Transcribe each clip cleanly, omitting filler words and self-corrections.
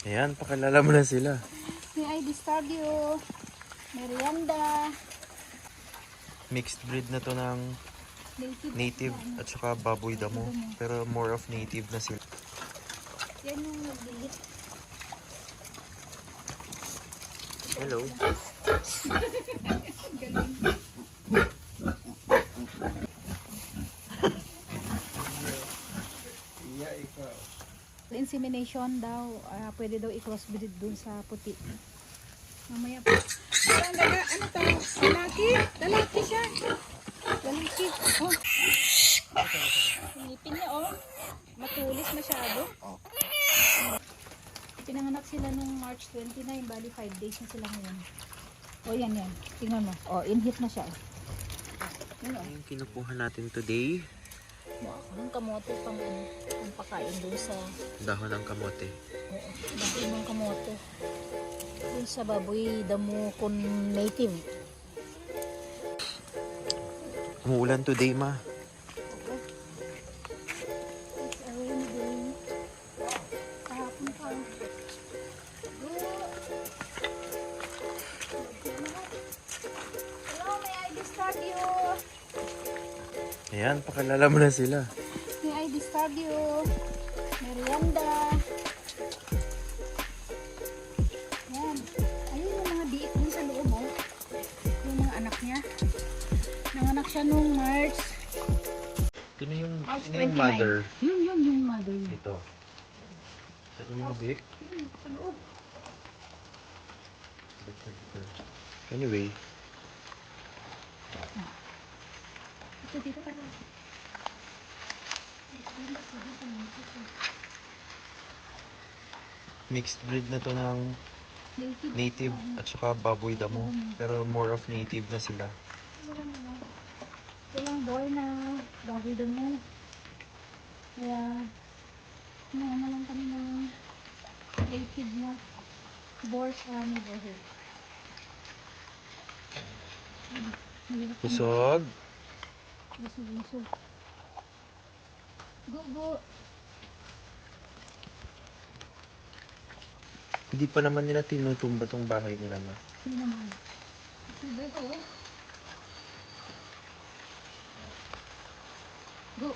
Ayan, pakilala mo na sila. May ID Stadio, Merienda, Mixed breed na to ng native at saka baboy damo. Pero more of native na sila. Yan yung nagbilit. Hello. Insemination daw, pwede daw i-crossbreed dun sa puti. Mamaya pa. Ang gaga, ano to? Lalaki? Lalaki siya. Lalaki. Oh. Ngipin niya, oh. Matulis masyado. Pinanganak sila nung March 29, bali 5 days na sila ngayon. Oh, yan. Tingnan mo. Oh, in-hit na siya. Yan, oh. Yung kinukuha natin today, Ang kamote pang pakain dun sa dahon ng kamote. dahon ng kamote. Dun sa baboy damo con native. Umuulan today, ma. It's a rainy day. Kahapon pa. Hello, may ID Stadio. Ayan, pakilala mo na sila. May ID Stadio. Merienda. Yan. Ayun yung mga diit dun sa loob, oh. Yung mga anak niya. Nanganak siya nung March. Sino yung, March sino yung 29. mother? Yung mother niya. Ito. Sa yung big? Sa loob. Anyway, Ito dito ka na. mixed breed na to ng native at saka baboy damo. Pero more of native na sila. Ilang boy na bago doon mo. Kaya, naman lang kami ng native na boar sa neighborhood. Pusog. Busog. Go. Hindi pa naman nila tinutumba tong bahay nila, ma. Sino naman? Sino ito? Go.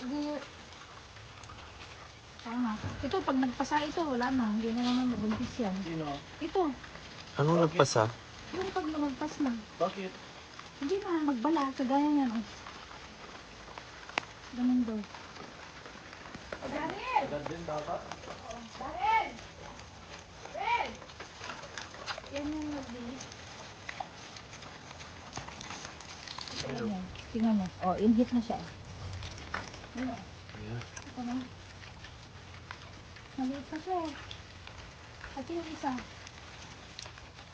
Tama. Ito, pag nagpasa ito, wala na. Hindi na naman mabuntis yan. Sino? Ito, Anong nagpasa? yung pag lumagpas na. Bakit? Hindi na, magbala. Kagaya yan. Oh. Ganun daw. Agad din dapat. Yan yung nagbilis. Ayan. Tingnan mo. Oh, in-hit na siya. Ayan. Ayan. Ito na. Maliit pa siya. At yung isa.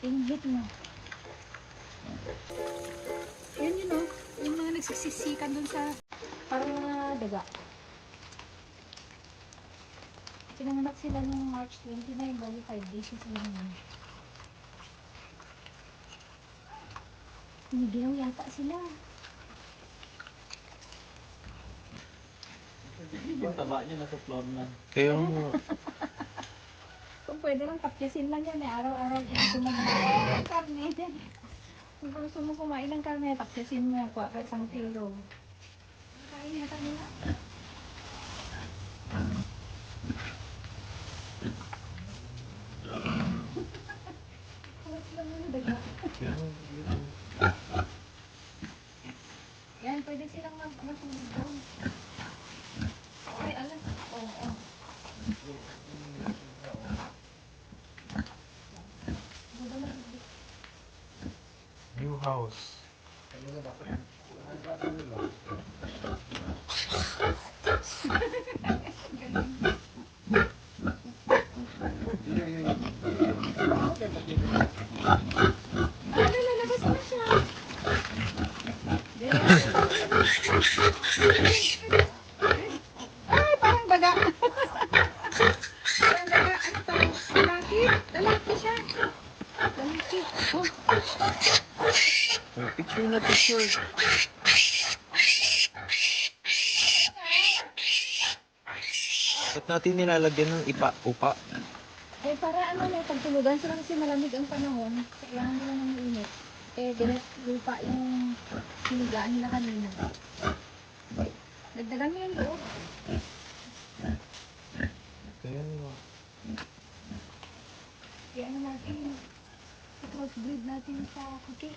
In-hit na. Yan yun oh. Yung mga nagsisisikan dun sa parang mga daga. Pinanganak sila nung March 29. Bali 5 days na sila ngayon. Hinigilaw yata sila. Yung taba niya nasa floor na. Kaya mo, Kung pwede lang kapyasin lang yan eh. Araw-araw gusto mo kumain ng karne. Kung gusto mo kumain ng karne, tapyasin mo yan. Kuha ka isang kilo. Kain na kanila. Kulat lang yun, daga. Yan, pwede silang matulog doon. Ay, alam. Oo. new house. Lalabas na siya. Ay, parang baga. Parang baga. Ano to? Lalaki? Lalaki siya. Lalaki. Oh. Picture na picture. Ba't natin nilalagyan ng upa? Eh, para ano may pagtulugan sila kasi malamig ang panahon. Kailangan nila ng init. Eh, direct lupa yung sinigaan nila kanina. Dagdagan mo yung loob. Kaya nyo. Kaya ano natin, i-crossbreed natin sa kuki.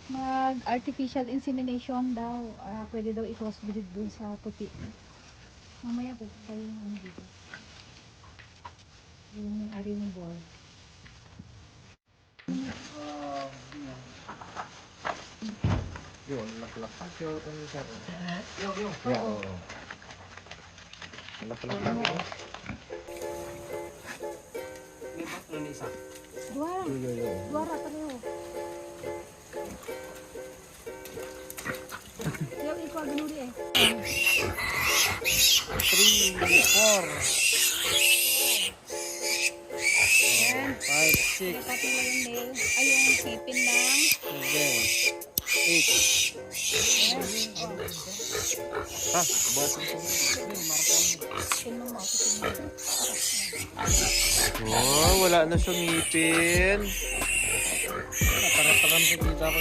Mag-artificial insemination daw. Pwede daw i-crossbreed dun sa puti. Mamaya pupunta yung ano dito. Yung ari ng board. Yun, laklak. Yun, sir. Oo. Oo. Laklak lang yun. May baklo na isa. Duwara. Yo. Duwara pareho. Yung ikaw ginuli eh. 3, 4, Yan. 5, 6, Dapat nila yung nail. Ay, yung sipin ng 7, 8. Yan. Bottom ko. Markam. Sipin mo. Sipin mo. Oh, wala na siyang ngipin. Taram sa kita ko.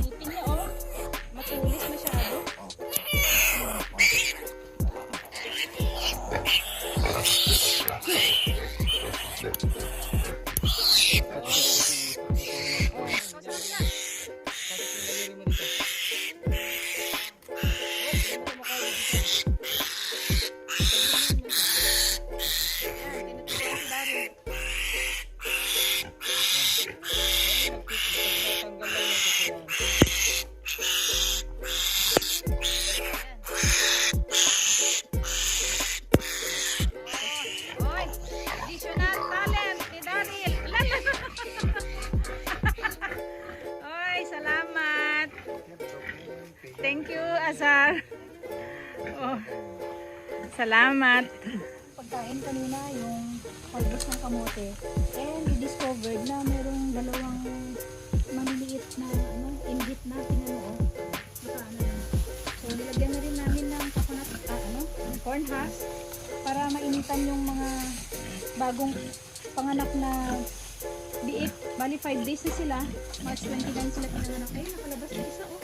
Sipin niya oh. Matulis masyado. Oy, additional talent ni Daryl. Oy, salamat. Thank you, Azar. Oh, salamat. Pagkain kanina yung talbos ng kamote. And we discovered na merong dalawang maliliit na inggit na tinanong. So, nilagyan na rin namin ng coconut, corn husk para mainitan yung mga bagong panganak na biik. Bali 5 days na sila. March 29 sila pinanganak. Ayun, nakalabas na isa oh.